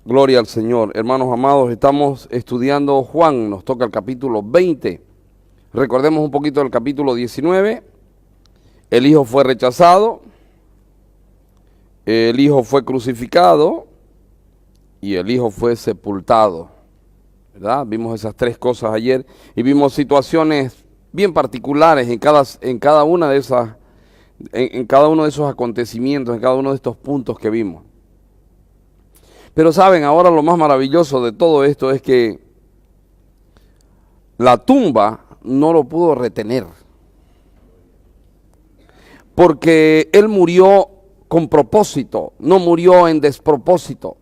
Gloria al Señor. Hermanos amados, estamos estudiando Juan, nos toca el capítulo 20. Recordemos un poquito del capítulo 19. El Hijo fue rechazado, el Hijo fue crucificado y el Hijo fue sepultado, ¿verdad? Vimos esas tres cosas ayer y vimos situaciones bien particulares en cada una de esas, en cada uno de esos acontecimientos, en cada uno de estos puntos que vimos. Pero saben, ahora lo más maravilloso de todo esto es que la tumba no lo pudo retener, porque Él murió con propósito, no murió en despropósito.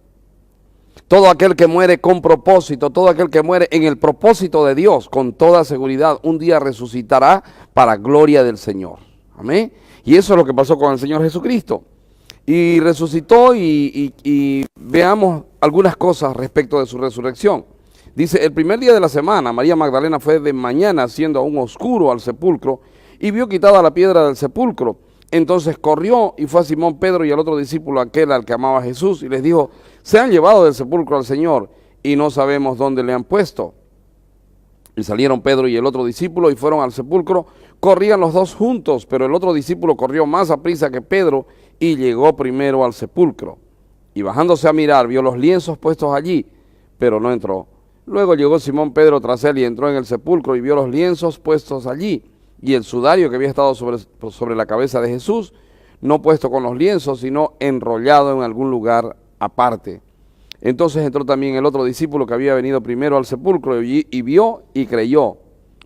Todo aquel que muere con propósito, todo aquel que muere en el propósito de Dios, con toda seguridad, un día resucitará para gloria del Señor. Amén. Y eso es lo que pasó con el Señor Jesucristo. Y resucitó y veamos algunas cosas respecto de su resurrección. Dice, el primer día de la semana, María Magdalena fue de mañana, siendo aún oscuro, al sepulcro, y vio quitada la piedra del sepulcro. Entonces corrió y fue a Simón Pedro y al otro discípulo, aquel al que amaba Jesús, y les dijo, se han llevado del sepulcro al Señor, y no sabemos dónde le han puesto. Y salieron Pedro y el otro discípulo y fueron al sepulcro. Corrían los dos juntos, pero el otro discípulo corrió más aprisa que Pedro y llegó primero al sepulcro. Y bajándose a mirar, vio los lienzos puestos allí, pero no entró. Luego llegó Simón Pedro tras él y entró en el sepulcro y vio los lienzos puestos allí y el sudario que había estado sobre la cabeza de Jesús, no puesto con los lienzos, sino enrollado en algún lugar aparte. Entonces entró también el otro discípulo que había venido primero al sepulcro y vio y creyó,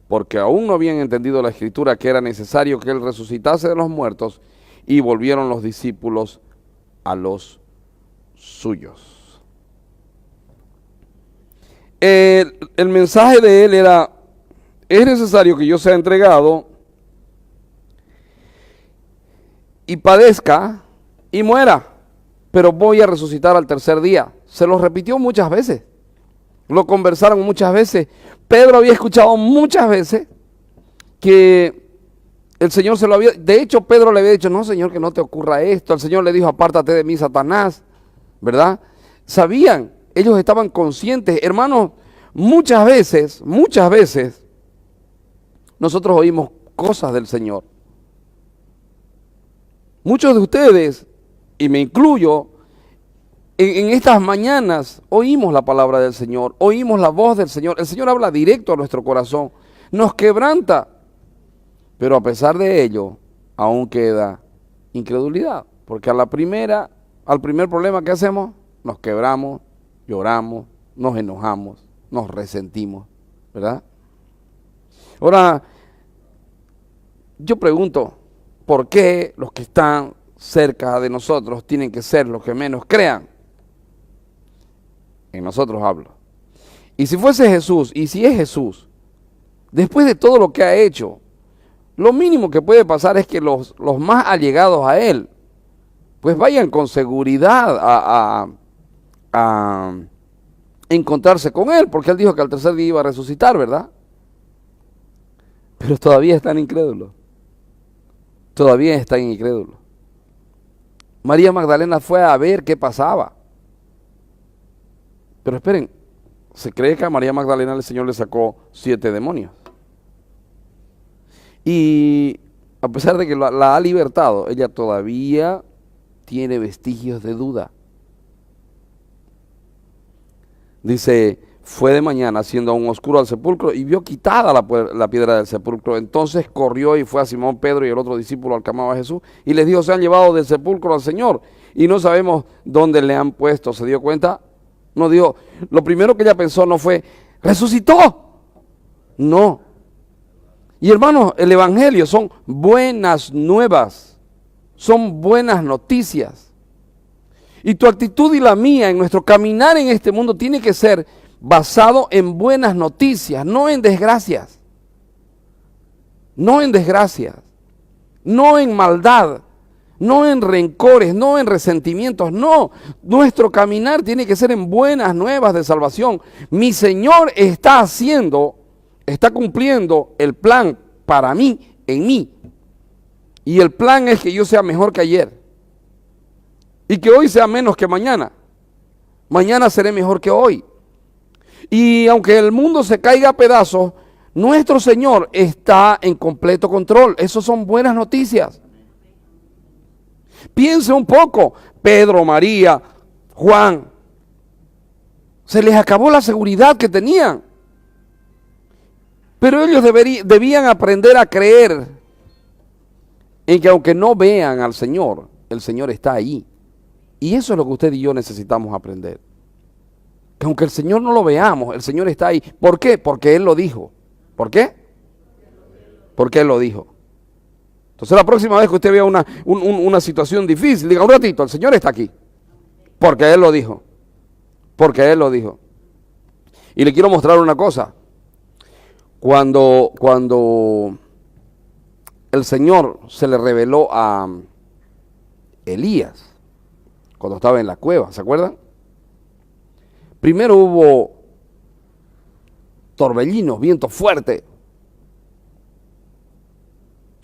porque aún no habían entendido la escritura que era necesario que él resucitase de los muertos, y volvieron los discípulos a los suyos. El mensaje de él era, es necesario que yo sea entregado y padezca y muera, pero voy a resucitar al tercer día. Se lo repitió muchas veces, lo conversaron muchas veces. Pedro había escuchado muchas veces que el Señor se lo había, de hecho Pedro le había dicho, no Señor, que no te ocurra esto. El Señor le dijo, apártate de mí, Satanás, ¿verdad? Sabían, ellos estaban conscientes. Hermanos, muchas veces, nosotros oímos cosas del Señor. Muchos de ustedes, y me incluyo, en estas mañanas oímos la palabra del Señor, oímos la voz del Señor. El Señor habla directo a nuestro corazón, nos quebranta, pero a pesar de ello, aún queda incredulidad, porque al primer problema que hacemos, nos quebramos, lloramos, nos enojamos, nos resentimos, ¿verdad? Ahora, yo pregunto, ¿por qué los que están cerca de nosotros tienen que ser los que menos crean? En nosotros hablo. Y si fuese Jesús, y si es Jesús, después de todo lo que ha hecho, lo mínimo que puede pasar es que los más allegados a Él, pues vayan con seguridad a encontrarse con Él, porque Él dijo que al tercer día iba a resucitar, ¿verdad? Pero todavía están incrédulos. Todavía están incrédulos. María Magdalena fue a ver qué pasaba. Pero esperen, se cree que a María Magdalena el Señor le sacó 7 demonios. Y a pesar de que la ha libertado, ella todavía tiene vestigios de duda. Dice, fue de mañana, siendo aún oscuro, al sepulcro y vio quitada la piedra del sepulcro. Entonces corrió y fue a Simón Pedro y el otro discípulo al que amaba a Jesús y les dijo, se han llevado del sepulcro al Señor y no sabemos dónde le han puesto. ¿Se dio cuenta? No dijo, lo primero que ella pensó no fue, resucitó. No. Y hermanos, el evangelio son buenas nuevas, son buenas noticias. Y tu actitud y la mía en nuestro caminar en este mundo tiene que ser basado en buenas noticias, no en desgracias. No en desgracias, no en maldad, no en rencores, no en resentimientos, no. Nuestro caminar tiene que ser en buenas nuevas de salvación. Mi Señor está cumpliendo el plan para mí, en mí. Y el plan es que yo sea mejor que ayer y que hoy sea menos que mañana. Mañana seré mejor que hoy. Y aunque el mundo se caiga a pedazos, nuestro Señor está en completo control. Esas son buenas noticias. Piense un poco, Pedro, María, Juan, se les acabó la seguridad que tenían. Pero ellos debían aprender a creer en que aunque no vean al Señor, el Señor está ahí. Y eso es lo que usted y yo necesitamos aprender. Que aunque el Señor no lo veamos, el Señor está ahí. ¿Por qué? Porque Él lo dijo. ¿Por qué? Porque Él lo dijo. Entonces la próxima vez que usted vea una situación difícil, diga un ratito, el Señor está aquí. Porque Él lo dijo. Porque Él lo dijo. Y le quiero mostrar una cosa. Cuando el Señor se le reveló a Elías, cuando estaba en la cueva, ¿se acuerdan? Primero hubo torbellinos, viento fuerte.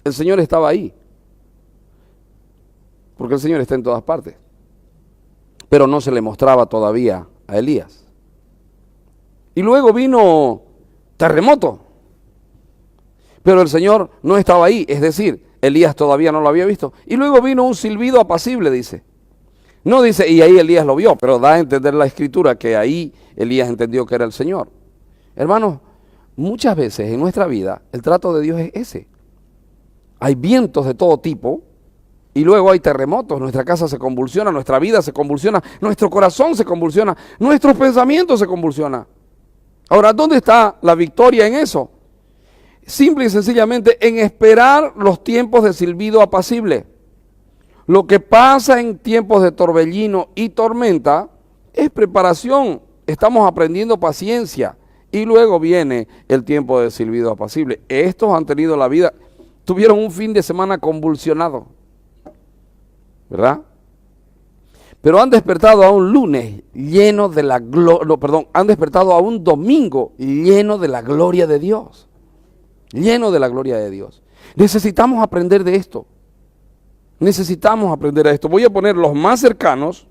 El Señor estaba ahí. Porque el Señor está en todas partes. Pero no se le mostraba todavía a Elías. Y luego vino terremoto. Pero el Señor no estaba ahí. Es decir, Elías todavía no lo había visto. Y luego vino un silbido apacible, dice. No dice, y ahí Elías lo vio, pero da a entender la Escritura que ahí Elías entendió que era el Señor. Hermanos, muchas veces en nuestra vida el trato de Dios es ese. Hay vientos de todo tipo y luego hay terremotos. Nuestra casa se convulsiona, nuestra vida se convulsiona, nuestro corazón se convulsiona, nuestros pensamientos se convulsionan. Ahora, ¿dónde está la victoria en eso? Simple y sencillamente en esperar los tiempos de silbido apacible. Lo que pasa en tiempos de torbellino y tormenta es preparación. Estamos aprendiendo paciencia y luego viene el tiempo de silbido apacible. Estos han tenido la vida, tuvieron un fin de semana convulsionado, ¿verdad? Pero han despertado a un lunes lleno de la gloria, no, perdón, han despertado a un domingo lleno de la gloria de Dios. Lleno de la gloria de Dios. Necesitamos aprender de esto. Necesitamos aprender a esto. Voy a poner los más cercanos.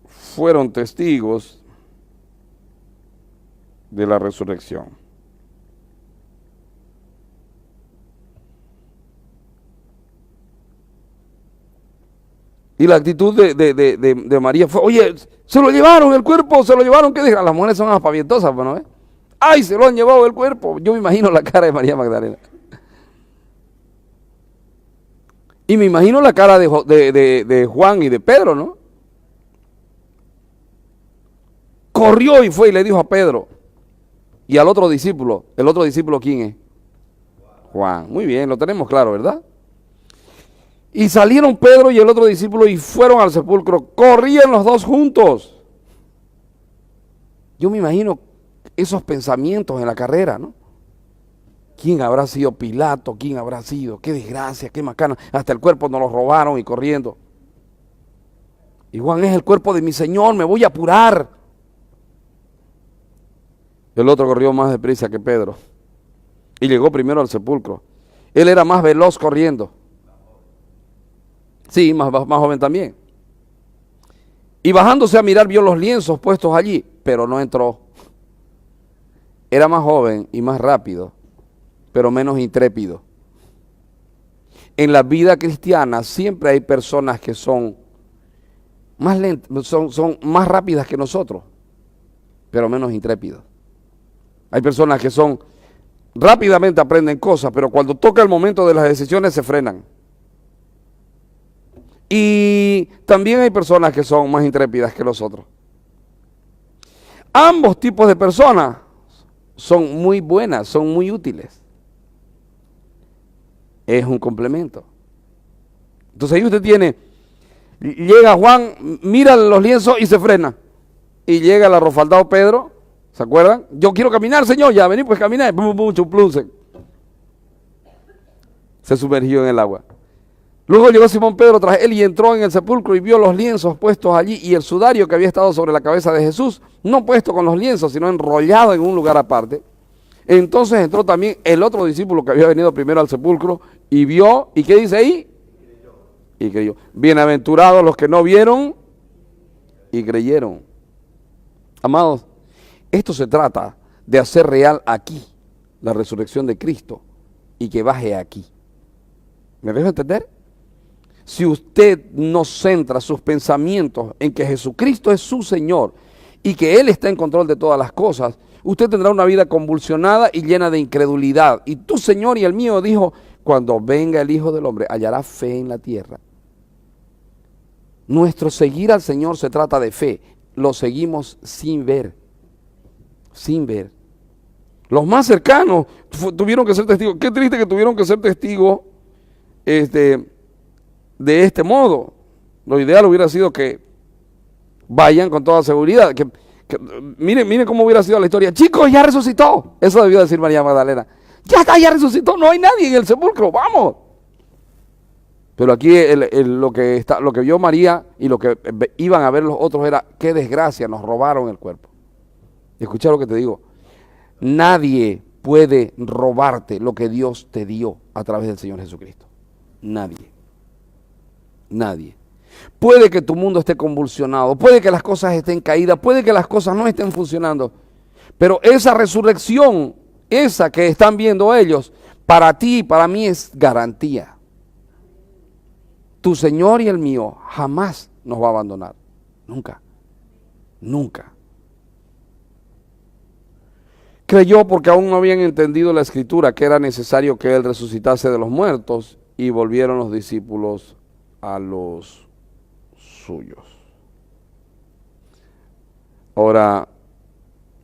Fueron testigos de la resurrección. Y la actitud de María fue, oye, se lo llevaron el cuerpo, se lo llevaron, ¿qué dijeron? Las mujeres son aspavientosas, bueno, ¿eh? ¡Ay, se lo han llevado el cuerpo! Yo me imagino la cara de María Magdalena. Y me imagino la cara de Juan y de Pedro, ¿no? Corrió y fue y le dijo a Pedro y al otro discípulo. ¿El otro discípulo quién es? Juan. Muy bien, lo tenemos claro, ¿verdad? Y salieron Pedro y el otro discípulo y fueron al sepulcro. Corrían los dos juntos. Yo me imagino esos pensamientos en la carrera, ¿no? ¿Quién habrá sido Pilato? ¿Quién habrá sido? ¡Qué desgracia, qué macana! Hasta el cuerpo nos lo robaron y corriendo. Y Juan, es el cuerpo de mi Señor, me voy a apurar. El otro corrió más deprisa que Pedro y llegó primero al sepulcro. Él era más veloz corriendo. Sí, más joven también. Y bajándose a mirar vio los lienzos puestos allí, pero no entró. Era más joven y más rápido, pero menos intrépido. En la vida cristiana siempre hay personas que son más lentas, son más rápidas que nosotros, pero menos intrépidos. Hay personas que son rápidamente aprenden cosas, pero cuando toca el momento de las decisiones se frenan. Y también hay personas que son más intrépidas que los otros. Ambos tipos de personas son muy buenas, son muy útiles. Es un complemento. Entonces ahí usted tiene, llega Juan, mira los lienzos y se frena. Y llega el arrofaldado Pedro, ¿se acuerdan? Yo quiero caminar, Señor, ya vení pues caminar. Se sumergió en el agua. Luego llegó Simón Pedro tras él y entró en el sepulcro y vio los lienzos puestos allí y el sudario que había estado sobre la cabeza de Jesús, no puesto con los lienzos, sino enrollado en un lugar aparte. Entonces entró también el otro discípulo que había venido primero al sepulcro y vio, ¿y qué dice ahí? Y creyó. Bienaventurados los que no vieron y creyeron. Amados, esto se trata de hacer real aquí la resurrección de Cristo y que baje aquí. ¿Me dejo entender? Si usted no centra sus pensamientos en que Jesucristo es su Señor y que Él está en control de todas las cosas, usted tendrá una vida convulsionada y llena de incredulidad. Y tu Señor y el mío dijo, cuando venga el Hijo del Hombre, hallará fe en la tierra. Nuestro seguir al Señor se trata de fe. Lo seguimos sin ver. Sin ver. Los más cercanos tuvieron que ser testigos. Qué triste que tuvieron que ser testigos de este modo. Lo ideal hubiera sido que vayan con toda seguridad. Miren cómo hubiera sido la historia. Chicos, ya resucitó. Eso debió decir María Magdalena. Ya está, ya resucitó. No hay nadie en el sepulcro. Vamos. Pero aquí lo que vio María y lo que iban a ver los otros era, qué desgracia, nos robaron el cuerpo. Escucha lo que te digo. Nadie puede robarte lo que Dios te dio a través del Señor Jesucristo. Nadie. Nadie. Puede que tu mundo esté convulsionado, puede que las cosas estén caídas, puede que las cosas no estén funcionando, pero esa resurrección, esa que están viendo ellos, para ti y para mí es garantía. Tu Señor y el mío jamás nos va a abandonar. Nunca. Nunca. Creyó porque aún no habían entendido la Escritura que era necesario que Él resucitase de los muertos, y volvieron los discípulos a los suyos. Ahora,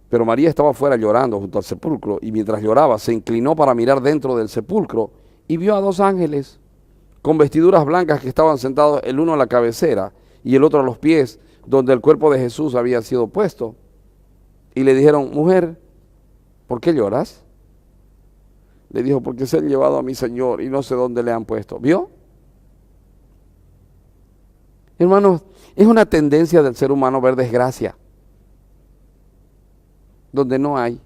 pero María estaba afuera llorando junto al sepulcro, y mientras lloraba se inclinó para mirar dentro del sepulcro y vio a dos ángeles con vestiduras blancas que estaban sentados, el uno a la cabecera y el otro a los pies, donde el cuerpo de Jesús había sido puesto. Y le dijeron, mujer, ¿por qué lloras? Le dijo, porque se han llevado a mi Señor y no sé dónde le han puesto. ¿Vio? Hermanos, es una tendencia del ser humano ver desgracia donde no hay.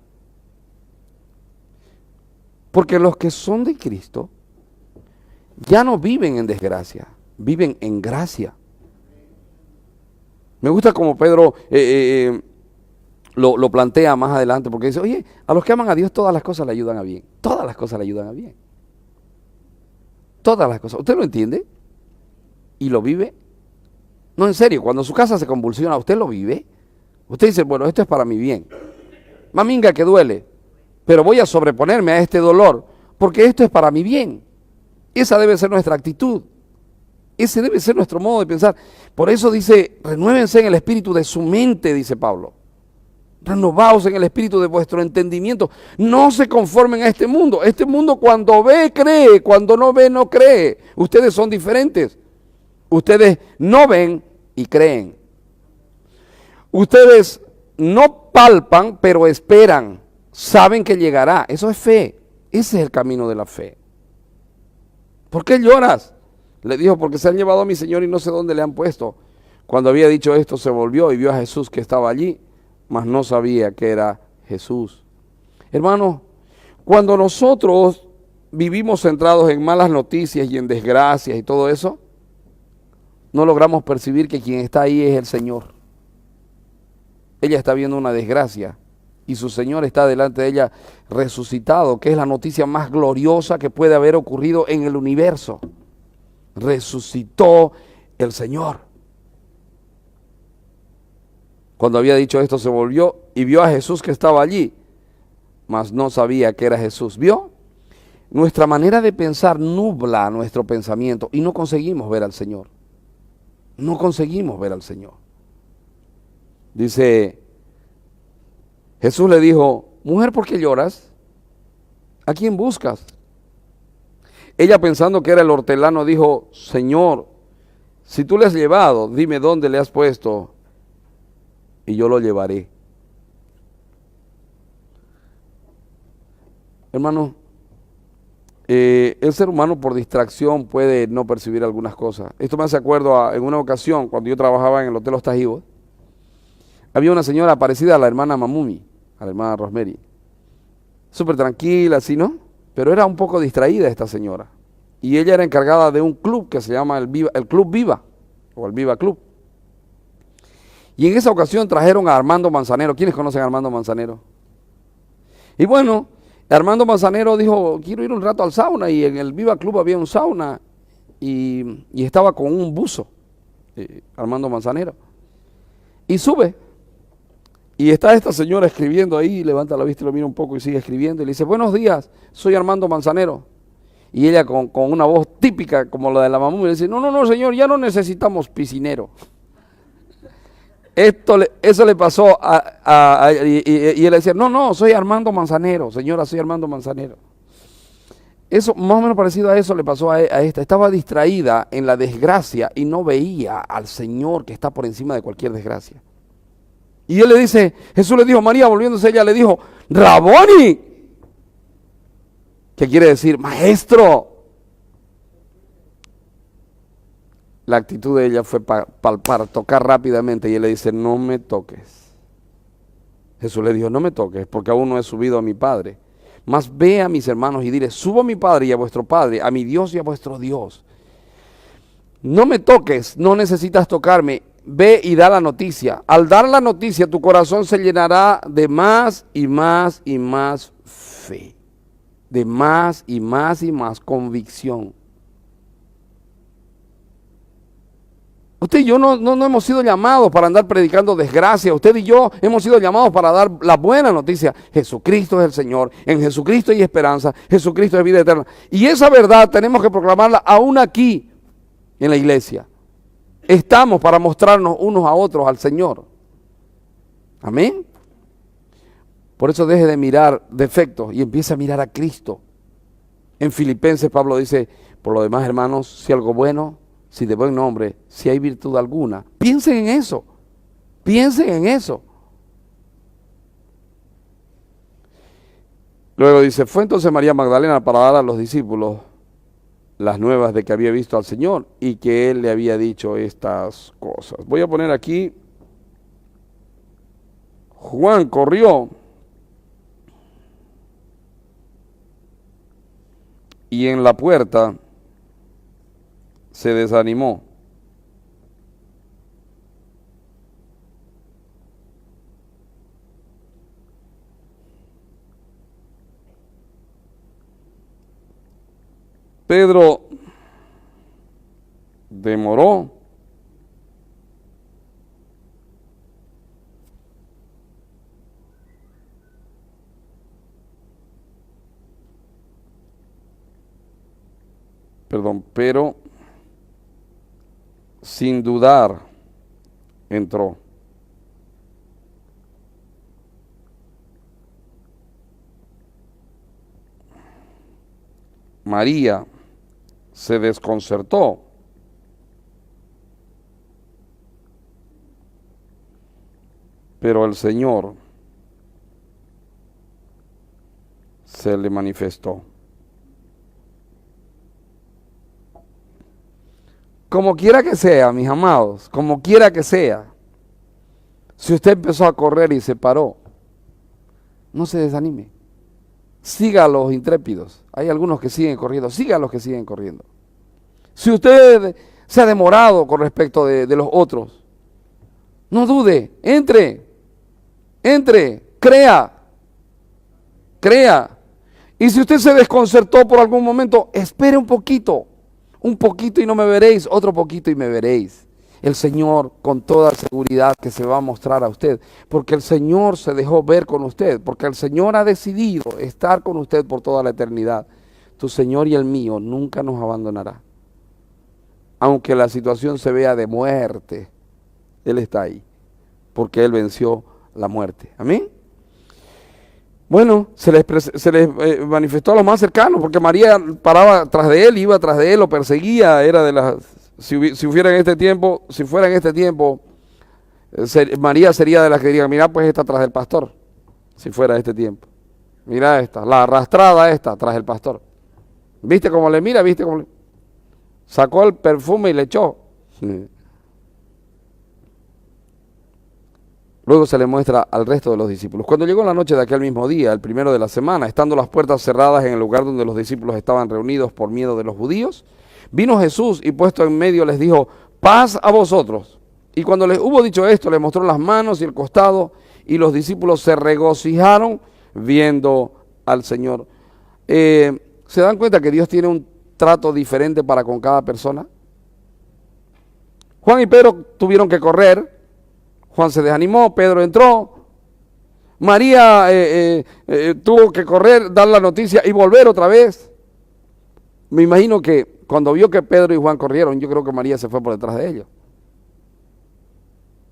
Porque los que son de Cristo ya no viven en desgracia, viven en gracia. Me gusta como Pedro lo plantea más adelante, porque dice, oye, a los que aman a Dios todas las cosas le ayudan a bien. Todas las cosas le ayudan a bien. Todas las cosas. ¿Usted lo entiende? ¿Y lo vive? No, en serio, cuando su casa se convulsiona, ¿usted lo vive? Usted dice, bueno, esto es para mi bien. Maminga que duele, pero voy a sobreponerme a este dolor, porque esto es para mi bien. Esa debe ser nuestra actitud. Ese debe ser nuestro modo de pensar. Por eso dice, renuévense en el espíritu de su mente, dice Pablo. Renovaos en el espíritu de vuestro entendimiento. No se conformen a este mundo. Este mundo cuando ve, cree. Cuando no ve, no cree. Ustedes son diferentes. Ustedes no ven y creen. Ustedes no palpan, pero esperan. Saben que llegará. Eso es fe. Ese es el camino de la fe. ¿Por qué lloras? Le dijo, porque se han llevado a mi Señor y no sé dónde le han puesto. Cuando había dicho esto, se volvió y vio a Jesús que estaba allí, mas no sabía que era Jesús. Hermanos, cuando nosotros vivimos centrados en malas noticias y en desgracias y todo eso, no logramos percibir que quien está ahí es el Señor. Ella está viendo una desgracia y su Señor está delante de ella resucitado, que es la noticia más gloriosa que puede haber ocurrido en el universo. Resucitó el Señor. Cuando había dicho esto, se volvió y vio a Jesús que estaba allí, mas no sabía que era Jesús. ¿Vio? Nuestra manera de pensar nubla nuestro pensamiento y no conseguimos ver al Señor. No conseguimos ver al Señor. Dice, Jesús le dijo, mujer, ¿por qué lloras? ¿A quién buscas? Ella, pensando que era el hortelano, dijo, Señor, si tú le has llevado, dime dónde le has puesto y yo lo llevaré. Hermano, El ser humano por distracción puede no percibir algunas cosas. Esto me hace acuerdo en una ocasión cuando yo trabajaba en el Hotel Los Tajivos. Había una señora parecida a la hermana Mamumi, a la hermana Rosemary. Súper tranquila, así, ¿no? Pero era un poco distraída esta señora. Y ella era encargada de un club que se llama el Club Viva, o el Viva Club. Y en esa ocasión trajeron a Armando Manzanero. ¿Quiénes conocen a Armando Manzanero? Y bueno, Armando Manzanero dijo, quiero ir un rato al sauna, y en el Viva Club había un sauna, y estaba con un buzo, Armando Manzanero. Y sube, y está esta señora escribiendo ahí, levanta la vista y lo mira un poco y sigue escribiendo, y le dice, buenos días, soy Armando Manzanero. Y ella con una voz típica como la de la mamá, le dice, no, no, no, señor, ya no necesitamos piscinero. Eso le pasó y él decía, no, no, soy Armando Manzanero, señora, soy Armando Manzanero. Eso, más o menos parecido a eso le pasó a esta. Estaba distraída en la desgracia y no veía al Señor que está por encima de cualquier desgracia. Y él le dice, Jesús le dijo, María, volviéndose ella, le dijo, Raboni, que quiere decir, maestro. La actitud de ella fue para tocar rápidamente, y él le dice, no me toques. Jesús le dijo, no me toques, porque aún no he subido a mi Padre. Mas ve a mis hermanos y dile, subo a mi Padre y a vuestro Padre, a mi Dios y a vuestro Dios. No me toques, no necesitas tocarme, ve y da la noticia. Al dar la noticia, tu corazón se llenará de más y más y más fe, de más y más y más convicción. Usted y yo no hemos sido llamados para andar predicando desgracia. Usted y yo hemos sido llamados para dar la buena noticia. Jesucristo es el Señor. En Jesucristo hay esperanza. Jesucristo es vida eterna. Y esa verdad tenemos que proclamarla aún aquí en la iglesia. Estamos para mostrarnos unos a otros al Señor. Amén. Por eso deje de mirar defectos y empiece a mirar a Cristo. En Filipenses Pablo dice, por lo demás, hermanos, si algo bueno, si de buen nombre, si hay virtud alguna, piensen en eso, piensen en eso. Luego dice, fue entonces María Magdalena para dar a los discípulos las nuevas de que había visto al Señor y que Él le había dicho estas cosas. Voy a poner aquí, Juan corrió y en la puerta se desanimó. Pedro demoró. Pero sin dudar entró. María se desconcertó, pero el Señor se le manifestó. Como quiera que sea, mis amados, como quiera que sea, si usted empezó a correr y se paró, no se desanime. Siga a los intrépidos. Hay algunos que siguen corriendo, siga a los que siguen corriendo. Si usted se ha demorado con respecto de los otros, no dude, entre, crea. Y si usted se desconcertó por algún momento, espere un poquito y no me veréis, otro poquito y me veréis. El Señor con toda seguridad que se va a mostrar a usted, porque el Señor se dejó ver con usted, porque el Señor ha decidido estar con usted por toda la eternidad. Tu Señor y el mío nunca nos abandonará. Aunque la situación se vea de muerte, Él está ahí, porque Él venció la muerte. Amén. Bueno, se les manifestó a los más cercanos, porque María paraba tras de él, iba tras de él, lo perseguía, era de las, si fuera en este tiempo, María sería de las que dirían, mira, pues está tras del pastor, si fuera este tiempo. Mira esta, la arrastrada esta, tras el pastor. ¿Viste cómo le mira? ¿Viste cómo le... Sacó el perfume y le echó. Luego se le muestra al resto de los discípulos. Cuando llegó la noche de aquel mismo día, el primero de la semana, estando las puertas cerradas en el lugar donde los discípulos estaban reunidos por miedo de los judíos, vino Jesús y puesto en medio les dijo, paz a vosotros. Y cuando les hubo dicho esto, les mostró las manos y el costado, y los discípulos se regocijaron viendo al Señor. ¿Se dan cuenta que Dios tiene un trato diferente para con cada persona? Juan y Pedro tuvieron que correr. Juan se desanimó, Pedro entró. María tuvo que correr, dar la noticia y volver otra vez. Me imagino que cuando vio que Pedro y Juan corrieron, yo creo que María se fue por detrás de ellos.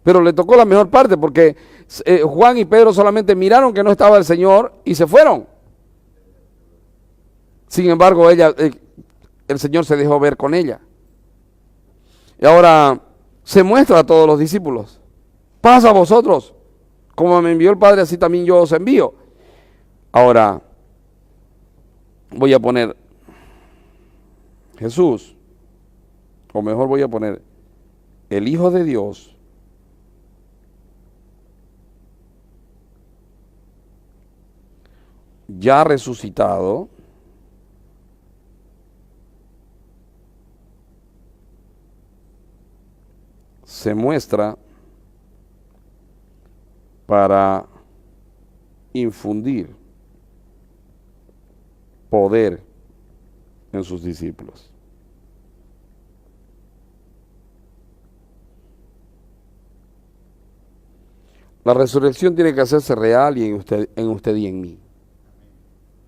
Pero le tocó la mejor parte porque Juan y Pedro solamente miraron que no estaba el Señor y se fueron. Sin embargo, el Señor se dejó ver con ella. Y ahora se muestra a todos los discípulos. Paz a vosotros. Como me envió el Padre, así también yo os envío. Ahora, voy a poner Jesús, o mejor voy a poner el Hijo de Dios, ya resucitado, se muestra para infundir poder en sus discípulos. La resurrección tiene que hacerse real y en usted y en mí.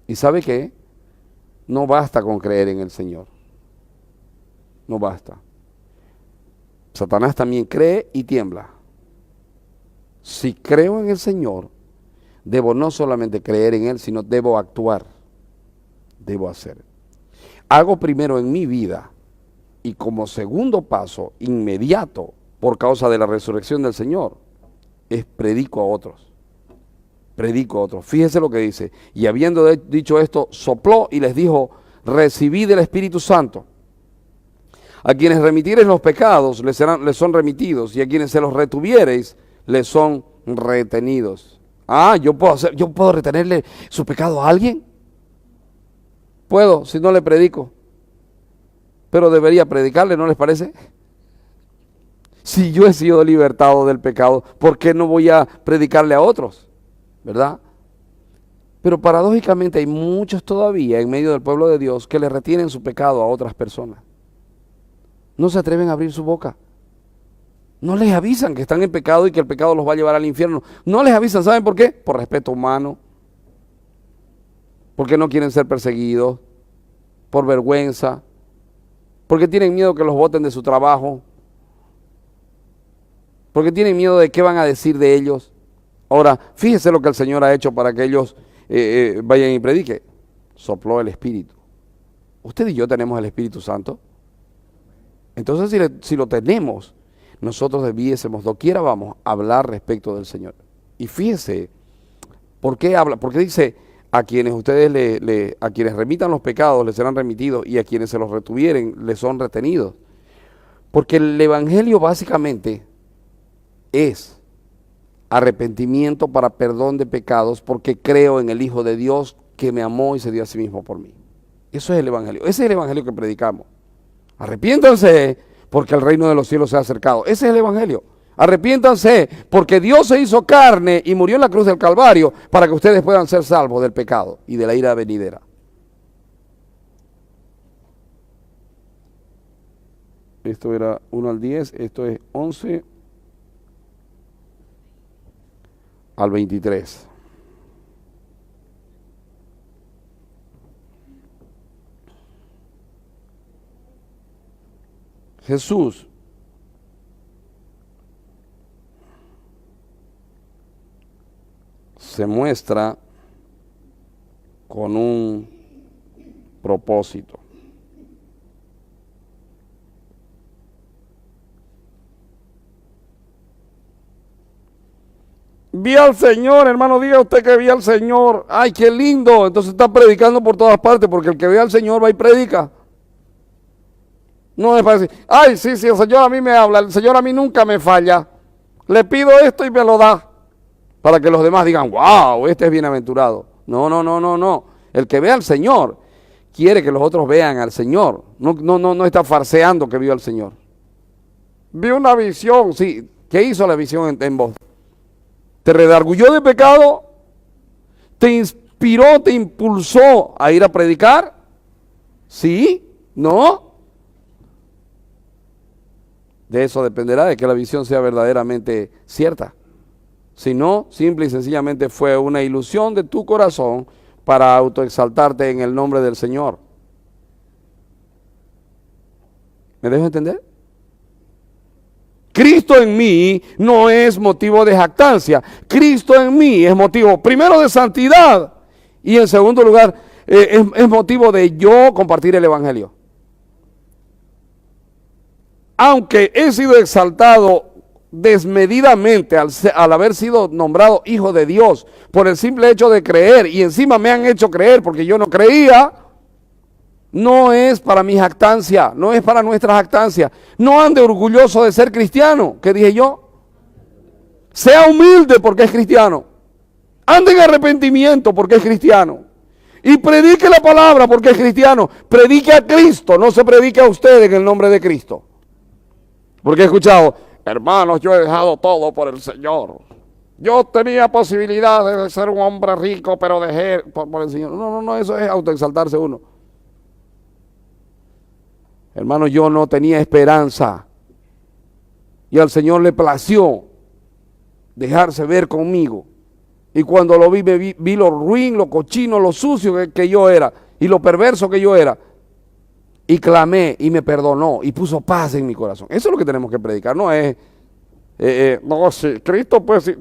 ¿Y sabe qué? No basta con creer en el Señor. No basta. Satanás también cree y tiembla. Si creo en el Señor, debo no solamente creer en Él, sino debo actuar, debo hacer. Hago primero en mi vida y como segundo paso, inmediato, por causa de la resurrección del Señor, es predico a otros. Predico a otros. Fíjese lo que dice. Y habiendo dicho esto, sopló y les dijo, recibid el Espíritu Santo. A quienes remitiereis los pecados, les son remitidos, y a quienes se los retuviereis, les son retenidos. ¿Yo puedo retenerle su pecado a alguien? Puedo, si no le predico. Pero debería predicarle, ¿no les parece? Si yo he sido libertado del pecado, ¿por qué no voy a predicarle a otros? ¿Verdad? Pero paradójicamente hay muchos todavía en medio del pueblo de Dios que le retienen su pecado a otras personas. No se atreven a abrir su boca. No les avisan que están en pecado y que el pecado los va a llevar al infierno. No les avisan, ¿saben por qué? Por respeto humano. Porque no quieren ser perseguidos. Por vergüenza. Porque tienen miedo que los boten de su trabajo. Porque tienen miedo de qué van a decir de ellos. Ahora, fíjese lo que el Señor ha hecho para que ellos vayan y prediquen. Sopló el Espíritu. Usted y yo tenemos el Espíritu Santo. Entonces, si lo tenemos, nosotros debiésemos, doquiera vamos, a hablar respecto del Señor. Y fíjese, ¿por qué habla? Porque dice, a quienes ustedes a quienes remitan los pecados les serán remitidos y a quienes se los retuvieren les son retenidos. Porque el Evangelio básicamente es arrepentimiento para perdón de pecados porque creo en el Hijo de Dios que me amó y se dio a sí mismo por mí. Eso es el Evangelio. Ese es el Evangelio que predicamos. Arrepiéntanse porque el reino de los cielos se ha acercado. Ese es el Evangelio. Arrepiéntanse porque Dios se hizo carne y murió en la cruz del Calvario para que ustedes puedan ser salvos del pecado y de la ira venidera. Esto era 1 al 10, esto es 11 al 23. Jesús se muestra con un propósito. vi al Señor, hermano, diga usted que vi al Señor. Ay, qué lindo. Entonces está predicando por todas partes, porque el que ve al Señor va y predica. No es para decir, ay, sí, el Señor a mí me habla, el Señor a mí nunca me falla. Le pido esto y me lo da. Para que los demás digan, wow, este es bienaventurado. No. El que ve al Señor quiere que los otros vean al Señor. No está farseando que vio al Señor. Vi una visión, sí. ¿Qué hizo la visión en vos? ¿Te redarguyó de pecado? ¿Te inspiró, te impulsó a ir a predicar? ¿Sí? ¿No? De eso dependerá de que la visión sea verdaderamente cierta. Si no, simple y sencillamente fue una ilusión de tu corazón para autoexaltarte en el nombre del Señor. ¿Me dejo entender? Cristo en mí no es motivo de jactancia. Cristo en mí es motivo, primero, de santidad y en segundo lugar, es motivo de yo compartir el Evangelio. Aunque he sido exaltado desmedidamente al haber sido nombrado hijo de Dios por el simple hecho de creer, y encima me han hecho creer porque yo no creía, no es para mi jactancia, no es para nuestra jactancia. No ande orgulloso de ser cristiano. ¿Qué dije yo? Sea humilde porque es cristiano. Ande en arrepentimiento porque es cristiano. Y predique la palabra porque es cristiano. Predique a Cristo, no se predique a usted en el nombre de Cristo. Porque he escuchado, hermanos, yo he dejado todo por el Señor. Yo tenía posibilidades de ser un hombre rico, pero dejé por el Señor. No, eso es autoexaltarse uno. Hermano, yo no tenía esperanza. Y al Señor le plació dejarse ver conmigo. Y cuando lo vi lo ruin, lo cochino, lo sucio que yo era. Y lo perverso que yo era. Y clamé y me perdonó y puso paz en mi corazón. Eso es lo que tenemos que predicar. No es, no, si Cristo pues, sí,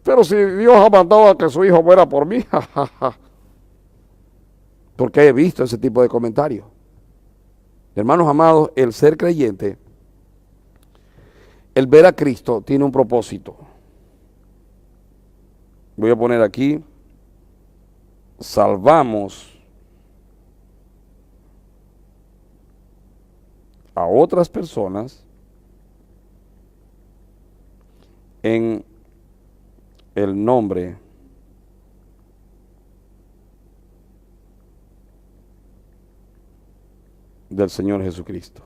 pero si Dios ha mandado a que su hijo muera por mí. Porque he visto ese tipo de comentarios. Hermanos amados, el ser creyente, el ver a Cristo tiene un propósito. Voy a poner aquí, salvamos a otras personas en el nombre del Señor Jesucristo.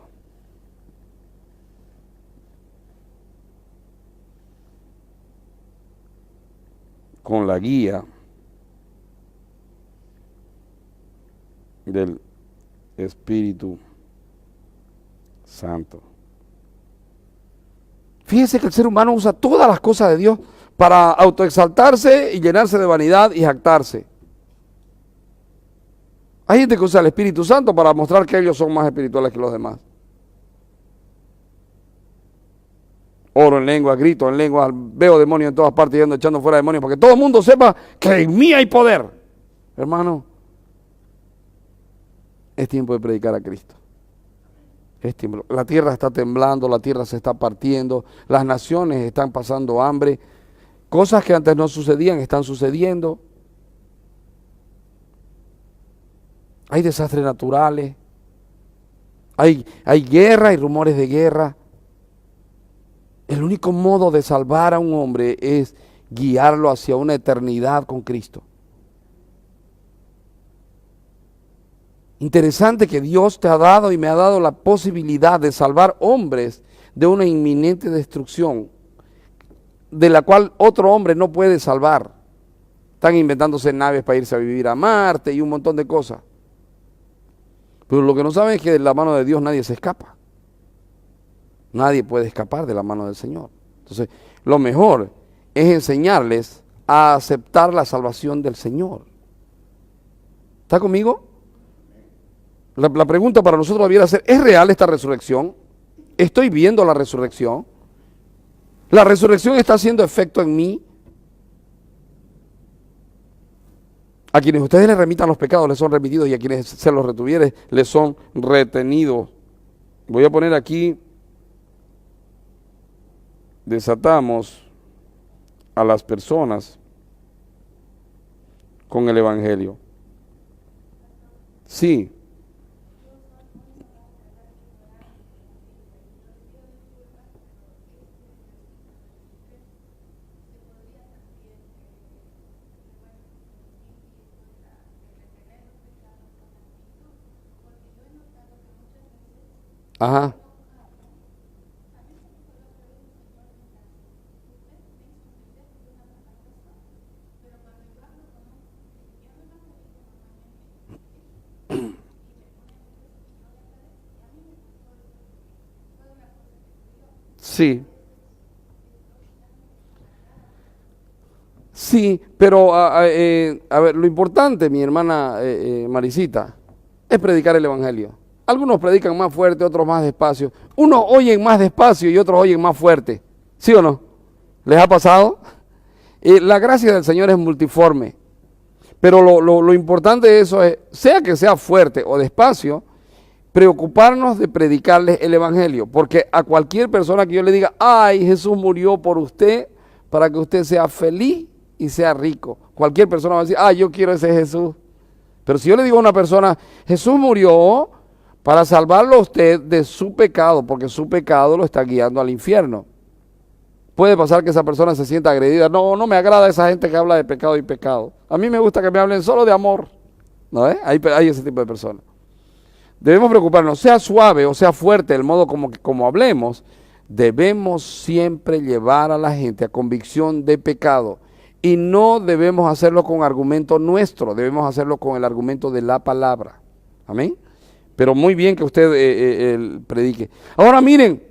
Con la guía del Espíritu Santo. Fíjese que el ser humano usa todas las cosas de Dios para autoexaltarse y llenarse de vanidad y jactarse. Hay gente que usa el Espíritu Santo para mostrar que ellos son más espirituales que los demás. Oro en lengua, grito en lengua, veo demonios en todas partes y ando echando fuera demonios para que todo el mundo sepa que en mí hay poder. Hermano, es tiempo de predicar a Cristo. Es tiempo. La tierra está temblando, la tierra se está partiendo, las naciones están pasando hambre, cosas que antes no sucedían están sucediendo. Hay desastres naturales, hay guerra y rumores de guerra. El único modo de salvar a un hombre es guiarlo hacia una eternidad con Cristo. Interesante que Dios te ha dado y me ha dado la posibilidad de salvar hombres de una inminente destrucción, de la cual otro hombre no puede salvar. Están inventándose naves para irse a vivir a Marte y un montón de cosas. Pero lo que no saben es que de la mano de Dios nadie se escapa. Nadie puede escapar de la mano del Señor. Entonces, lo mejor es enseñarles a aceptar la salvación del Señor. ¿Está conmigo? La pregunta para nosotros debiera ser, ¿es real esta resurrección? ¿Estoy viendo la resurrección? ¿La resurrección está haciendo efecto en mí? A quienes ustedes les remitan los pecados les son remitidos y a quienes se los retuviere les son retenidos. Voy a poner aquí, desatamos a las personas con el Evangelio. Sí. Ajá. Sí. Sí, pero a ver, lo importante, mi hermana Marisita, es predicar el Evangelio. Algunos predican más fuerte, otros más despacio. Unos oyen más despacio y otros oyen más fuerte. ¿Sí o no? ¿Les ha pasado? La gracia del Señor es multiforme. Pero lo importante de eso es, sea que sea fuerte o despacio, preocuparnos de predicarles el Evangelio. Porque a cualquier persona que yo le diga, ay, Jesús murió por usted para que usted sea feliz y sea rico. Cualquier persona va a decir, ah, yo quiero ese Jesús. Pero si yo le digo a una persona, Jesús murió para salvarlo a usted de su pecado, porque su pecado lo está guiando al infierno. Puede pasar que esa persona se sienta agredida. No, no me agrada esa gente que habla de pecado y pecado. A mí me gusta que me hablen solo de amor. ¿No es? Hay ese tipo de personas. Debemos preocuparnos, sea suave o sea fuerte el modo como hablemos, debemos siempre llevar a la gente a convicción de pecado. Y no debemos hacerlo con argumento nuestro, debemos hacerlo con el argumento de la palabra. Amén. Pero muy bien que usted predique. Ahora miren,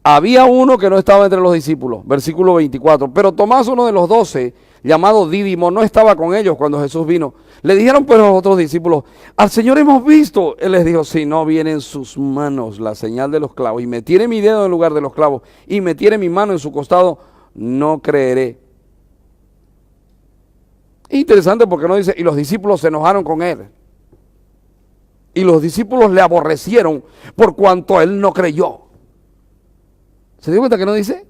había uno que no estaba entre los discípulos, versículo 24, pero Tomás, uno de los 12, llamado Dídimo, no estaba con ellos cuando Jesús vino. Le dijeron pues los otros discípulos, al Señor hemos visto. Él les dijo, si no viene en sus manos la señal de los clavos y metiere mi dedo en lugar de los clavos y metiere mi mano en su costado, no creeré. Interesante porque no dice, y los discípulos se enojaron con él. Y los discípulos le aborrecieron por cuanto él no creyó. ¿Se dio cuenta que no dice?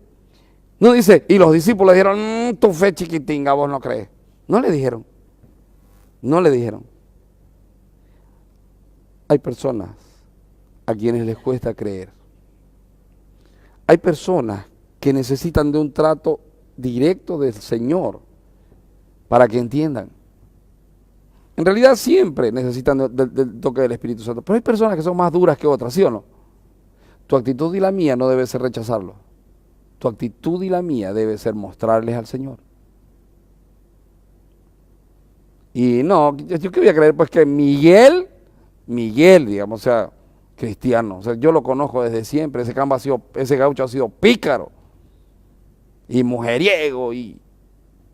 No dice, y los discípulos dijeron, tu fe chiquitinga, vos no crees. No le dijeron. No le dijeron. Hay personas a quienes les cuesta creer. Hay personas que necesitan de un trato directo del Señor para que entiendan. En realidad siempre necesitan del toque del Espíritu Santo, pero hay personas que son más duras que otras, ¿sí o no? Tu actitud y la mía no debe ser rechazarlo. Tu actitud y la mía debe ser mostrarles al Señor. Y no, yo qué voy a creer, pues que Miguel, digamos, o sea, cristiano, o sea, yo lo conozco desde siempre, ese gaucho ha sido pícaro, y mujeriego, y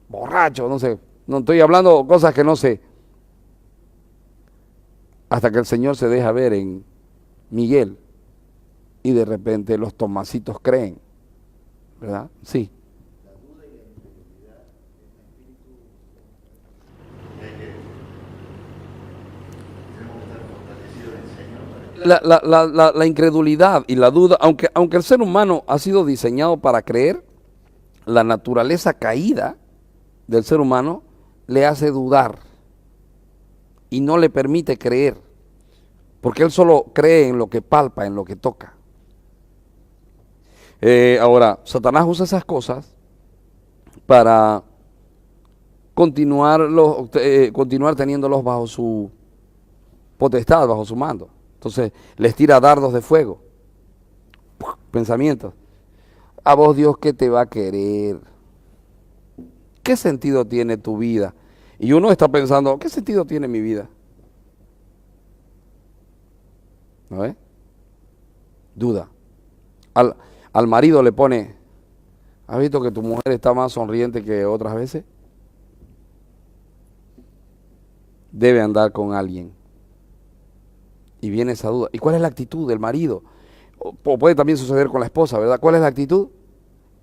borracho, no sé, no estoy hablando cosas que no sé. Hasta que el Señor se deja ver en Miguel, y de repente los Tomasitos creen, ¿verdad? Sí. La incredulidad y la duda, aunque el ser humano ha sido diseñado para creer, la naturaleza caída del ser humano le hace dudar y no le permite creer, porque él solo cree en lo que palpa, en lo que toca. Ahora, Satanás usa esas cosas para continuar teniéndolos bajo su potestad, bajo su mando. Entonces les tira dardos de fuego, pensamientos. A vos Dios, ¿qué te va a querer? ¿Qué sentido tiene tu vida? Y uno está pensando, ¿qué sentido tiene mi vida? ¿No ves? Duda. Al marido le pone, ¿has visto que tu mujer está más sonriente que otras veces? Debe andar con alguien. Y viene esa duda. ¿Y cuál es la actitud del marido? O puede también suceder con la esposa, ¿verdad? ¿Cuál es la actitud?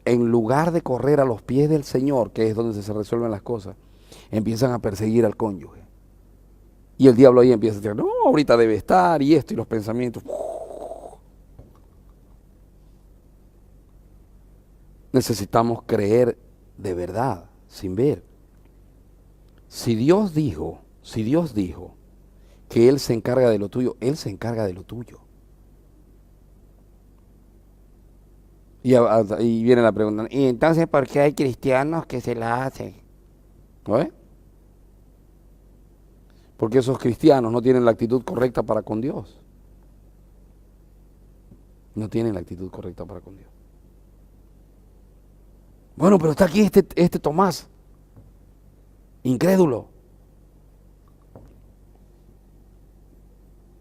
En lugar de correr a los pies del Señor, que es donde se resuelven las cosas, empiezan a perseguir al cónyuge. Y el diablo ahí empieza a decir, no, ahorita debe estar, y esto, y los pensamientos. Necesitamos creer de verdad, sin ver. Si Dios dijo que Él se encarga de lo tuyo, Él se encarga de lo tuyo. Y viene la pregunta, ¿y entonces por qué hay cristianos que se la hacen? ¿No es? Porque esos cristianos no tienen la actitud correcta para con Dios. No tienen la actitud correcta para con Dios. Bueno, pero está aquí este Tomás, incrédulo.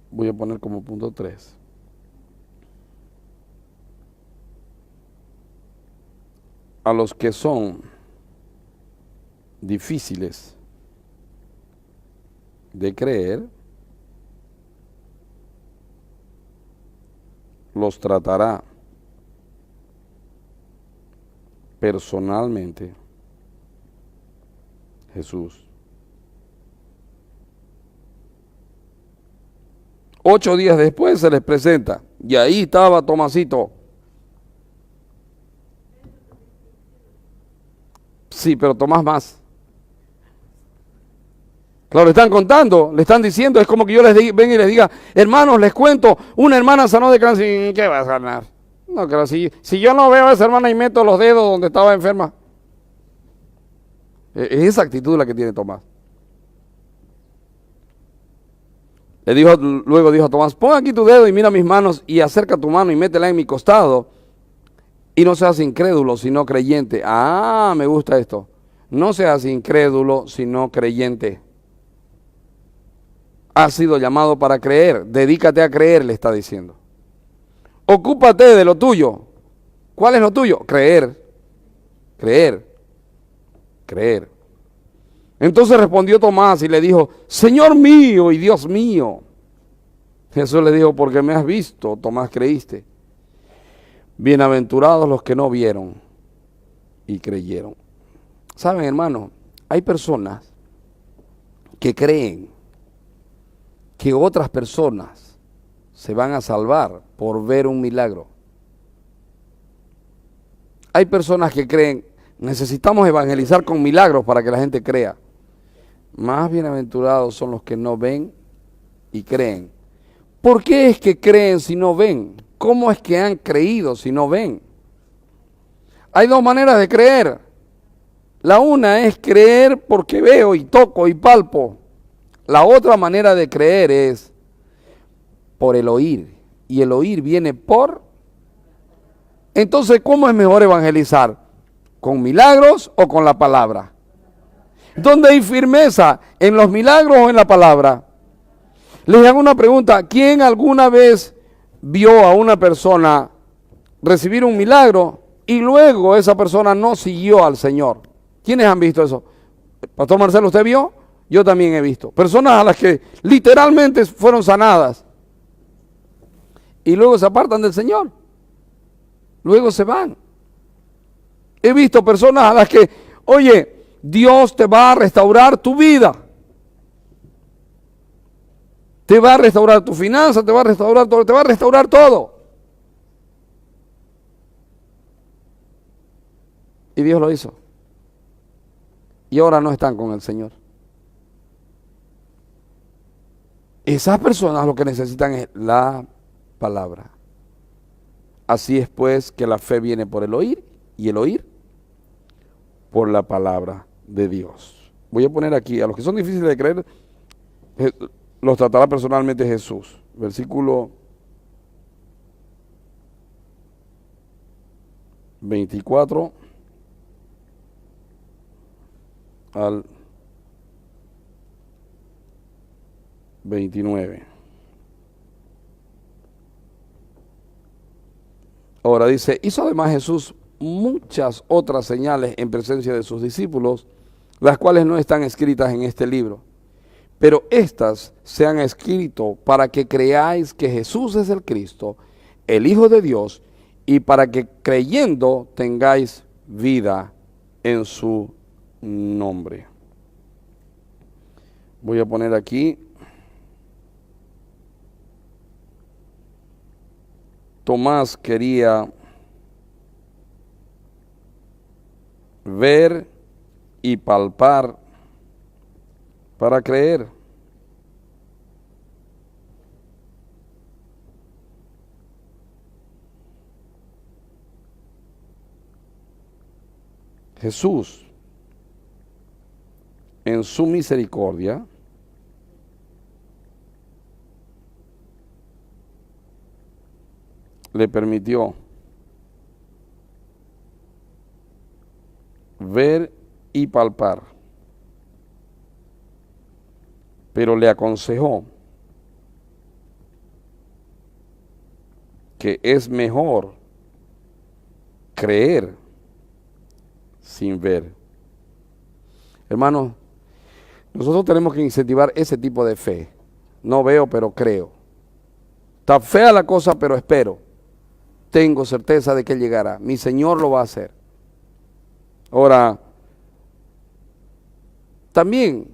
Voy a poner como punto 3. A los que son difíciles de creer, los tratará personalmente Jesús. 8 días después se les presenta y ahí estaba Tomasito. Sí, pero Tomás más. Claro, le están contando, le están diciendo, es como que yo venga y les diga, hermanos, les cuento, una hermana sanó de cáncer. ¿Qué va a sanar? No, claro, si yo no veo a esa hermana y meto los dedos donde estaba enferma. Es esa actitud la que tiene Tomás. Luego dijo a Tomás, pon aquí tu dedo y mira mis manos y acerca tu mano y métela en mi costado y no seas incrédulo sino creyente. Ah, me gusta esto. No seas incrédulo sino creyente. Has sido llamado para creer. Dedícate a creer, le está diciendo. Ocúpate de lo tuyo. ¿Cuál es lo tuyo? Creer. Creer. Creer. Entonces respondió Tomás y le dijo, Señor mío y Dios mío. Jesús le dijo, porque me has visto, Tomás, creíste. Bienaventurados los que no vieron y creyeron. Saben, hermano, hay personas que creen que otras personas se van a salvar por ver un milagro. Hay personas que creen, necesitamos evangelizar con milagros para que la gente crea. Más bienaventurados son los que no ven y creen. ¿Por qué es que creen si no ven? ¿Cómo es que han creído si no ven? Hay 2 maneras de creer. La una es creer porque veo y toco y palpo. La otra manera de creer es por el oír. Y el oír viene por... Entonces, ¿cómo es mejor evangelizar? ¿Con milagros o con la palabra? ¿Dónde hay firmeza? ¿En los milagros o en la palabra? Les hago una pregunta. ¿Quién alguna vez vio a una persona recibir un milagro y luego esa persona no siguió al Señor? ¿Quiénes han visto eso? Pastor Marcelo, ¿usted vio? Yo también he visto. Personas a las que literalmente fueron sanadas y luego se apartan del Señor. Luego se van. He visto personas a las que, oye, Dios te va a restaurar tu vida. Te va a restaurar tu finanza, te va a restaurar todo, te va a restaurar todo. Y Dios lo hizo. Y ahora no están con el Señor. Esas personas lo que necesitan es la palabra. Así es pues que la fe viene por el oír y el oír por la palabra de Dios. Voy a poner aquí, a los que son difíciles de creer, los tratará personalmente Jesús. Versículo 24 al 29. Ahora dice, hizo además Jesús muchas otras señales en presencia de sus discípulos, las cuales no están escritas en este libro. Pero estas se han escrito para que creáis que Jesús es el Cristo, el Hijo de Dios, y para que creyendo tengáis vida en su nombre. Voy a poner aquí, Tomás quería ver y palpar para creer. Jesús, en su misericordia, le permitió ver y palpar, pero le aconsejó que es mejor creer sin ver. Hermanos, nosotros tenemos que incentivar ese tipo de fe. No veo, pero creo. Está fea la cosa, pero espero. Tengo certeza de que Él llegará. Mi Señor lo va a hacer. Ahora, también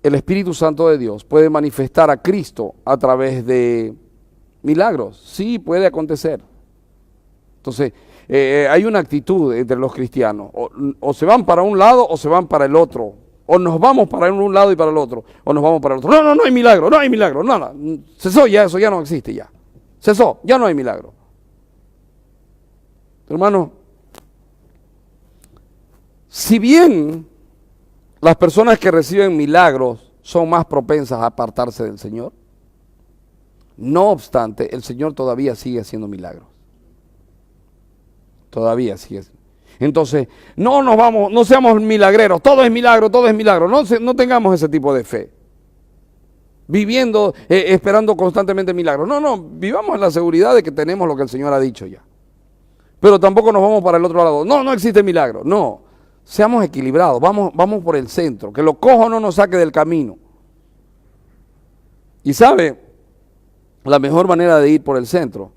el Espíritu Santo de Dios puede manifestar a Cristo a través de milagros. Sí, puede acontecer. Entonces, hay una actitud entre los cristianos. O se van para un lado o se van para el otro. O nos vamos para un lado y para el otro. O nos vamos para el otro. No, no, no hay milagro, no hay milagro. No, no. Cesó ya, eso ya no existe ya. Cesó, ya no hay milagro. Hermano, si bien las personas que reciben milagros son más propensas a apartarse del Señor, no obstante, el Señor todavía sigue haciendo milagros. Todavía sigue. Entonces, no seamos milagreros, todo es milagro, todo es milagro. No tengamos ese tipo de fe. Viviendo, esperando constantemente milagros. No, vivamos en la seguridad de que tenemos lo que el Señor ha dicho ya. Pero tampoco nos vamos para el otro lado. No existe milagro. No, seamos equilibrados, vamos por el centro. Que lo cojo no nos saque del camino. Y sabe, la mejor manera de ir por el centro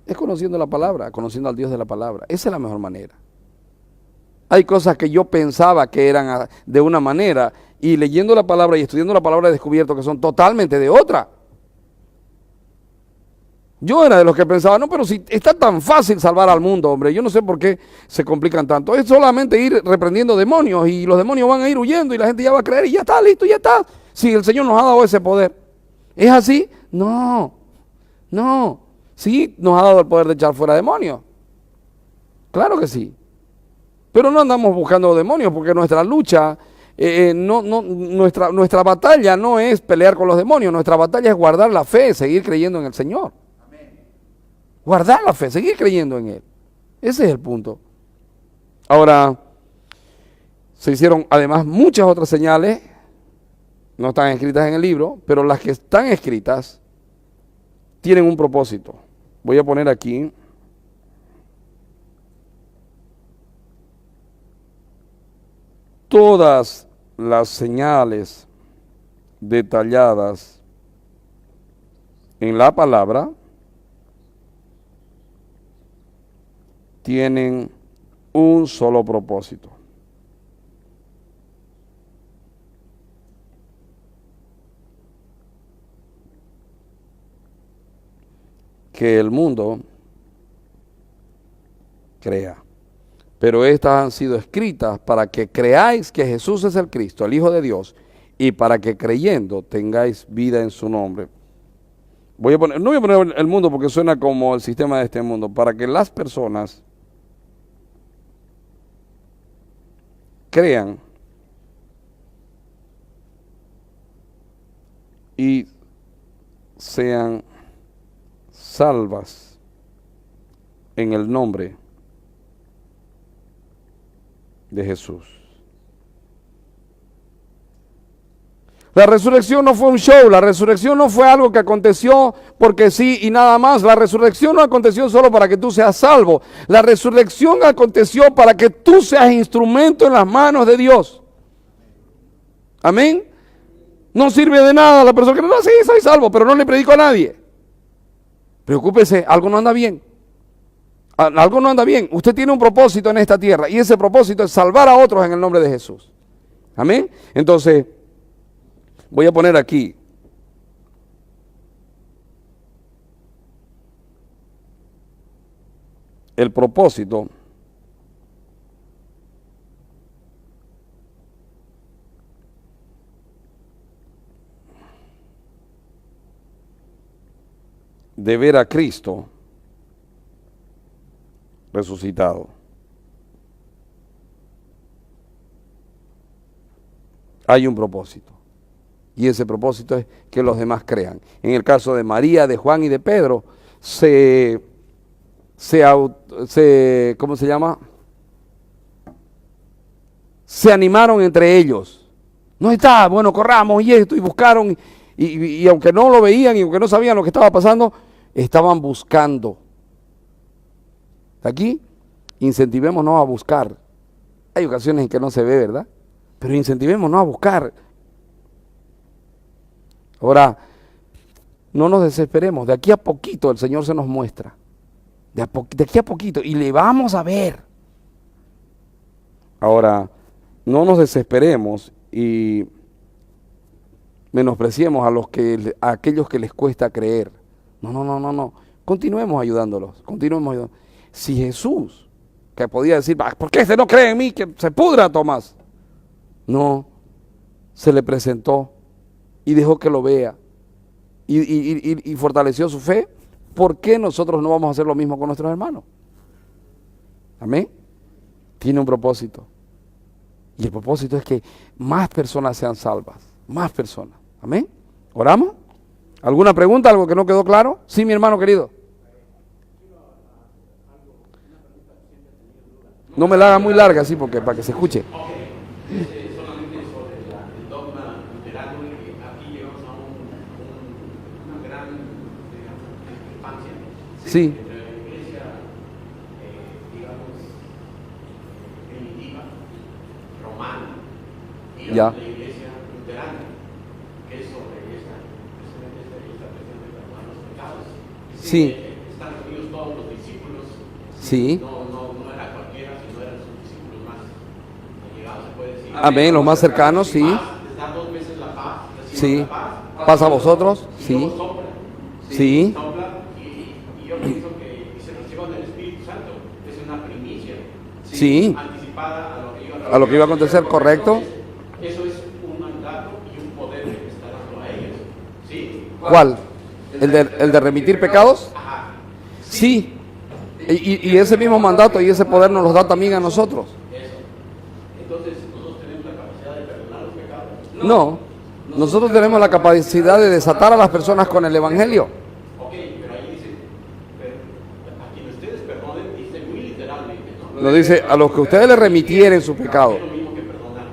es conociendo la palabra, conociendo al Dios de la palabra. Esa es la mejor manera. Hay cosas que yo pensaba que eran de una manera y leyendo la palabra y estudiando la palabra he descubierto que son totalmente de otra. Yo era de los que pensaba, no, pero si está tan fácil salvar al mundo, hombre, yo no sé por qué se complican tanto. Es solamente ir reprendiendo demonios y los demonios van a ir huyendo y la gente ya va a creer y ya está, listo, ya está. Si el Señor nos ha dado ese poder. ¿Es así? No. Sí, nos ha dado el poder de echar fuera demonios. Claro que sí. Pero no andamos buscando demonios porque nuestra lucha, nuestra batalla no es pelear con los demonios. Nuestra batalla es guardar la fe, seguir creyendo en el Señor. Amén. Guardar la fe, seguir creyendo en Él. Ese es el punto. Ahora, se hicieron además muchas otras señales, no están escritas en el libro, pero las que están escritas tienen un propósito. Voy a poner aquí todas las señales detalladas en la palabra tienen un solo propósito. Que el mundo crea. Pero estas han sido escritas para que creáis que Jesús es el Cristo, el Hijo de Dios, y para que creyendo tengáis vida en su nombre. No voy a poner el mundo porque suena como el sistema de este mundo, para que las personas crean y sean salvas en el nombre de Jesús. La resurrección no fue un show, la resurrección no fue algo que aconteció porque sí y nada más. La resurrección no aconteció solo para que tú seas salvo. La resurrección aconteció para que tú seas instrumento en las manos de Dios. Amén. No sirve de nada la persona que no, sí, soy salvo, pero no le predico a nadie. Preocúpese, algo no anda bien. Algo no anda bien. Usted tiene un propósito en esta tierra y ese propósito es salvar a otros en el nombre de Jesús. Amén. Entonces, voy a poner aquí el propósito de ver a Cristo resucitado. Hay un propósito. Y ese propósito es que los demás crean. En el caso de María, de Juan y de Pedro, ¿cómo se llama? Se animaron entre ellos. No está, bueno, corramos y esto, y buscaron, y aunque no lo veían y aunque no sabían lo que estaba pasando, estaban buscando. Aquí, incentivémonos a buscar. Hay ocasiones en que no se ve, ¿verdad? Pero incentivémonos a buscar. Ahora, no nos desesperemos. De aquí a poquito el Señor se nos muestra. De aquí a poquito. Y le vamos a ver. Ahora, no nos desesperemos y menospreciemos a aquellos que les cuesta creer. No. Continuemos ayudándolos. Si Jesús, que podía decir, ¿por qué este no cree en mí? Que se pudra, Tomás. No, se le presentó y dejó que lo vea y fortaleció su fe. ¿Por qué nosotros no vamos a hacer lo mismo con nuestros hermanos? Amén. Tiene un propósito. Y el propósito es que más personas sean salvas. Más personas. Amén. ¿Oramos? ¿Alguna pregunta? ¿Algo que no quedó claro? Sí, mi hermano querido. No me la haga muy larga, así, porque para que se escuche. Solamente sobre el dogma luterano, que aquí llegamos a una gran, digamos, discrepancia Sí. entre la iglesia, digamos, primitiva, romana, y Ya. la iglesia luterana, que es sobre esta cuestión de perdonar los pecados. Sí. Están reunidos todos los discípulos. Sí. No era cualquiera, sino eran sus discípulos más allegados, se puede decir. Amén, los más cercanos, sí. Les da 2 veces la paz. Sí. La paz. ¿Paz a vosotros? Y Sí. luego sopla. Sí. Sopla, y yo pienso que se reciban del Espíritu Santo. Es una primicia. Sí. Anticipada A lo que iba a acontecer, correcto. Eso es un mandato y un poder que le está dando a ellos. ¿Sí? ¿Cuál? ¿El de remitir pecados? Ajá. Sí. Y ese mismo mandato y ese poder nos los da también a nosotros. Eso. Entonces, nosotros tenemos la capacidad de perdonar los pecados. No. Nosotros tenemos la capacidad de desatar a las personas con el Evangelio. Ok, pero ahí dice, a quienes ustedes perdonen, dice muy literalmente, ¿no? Lo dice, a los que ustedes le remitieren su pecado. Es lo mismo que perdonar.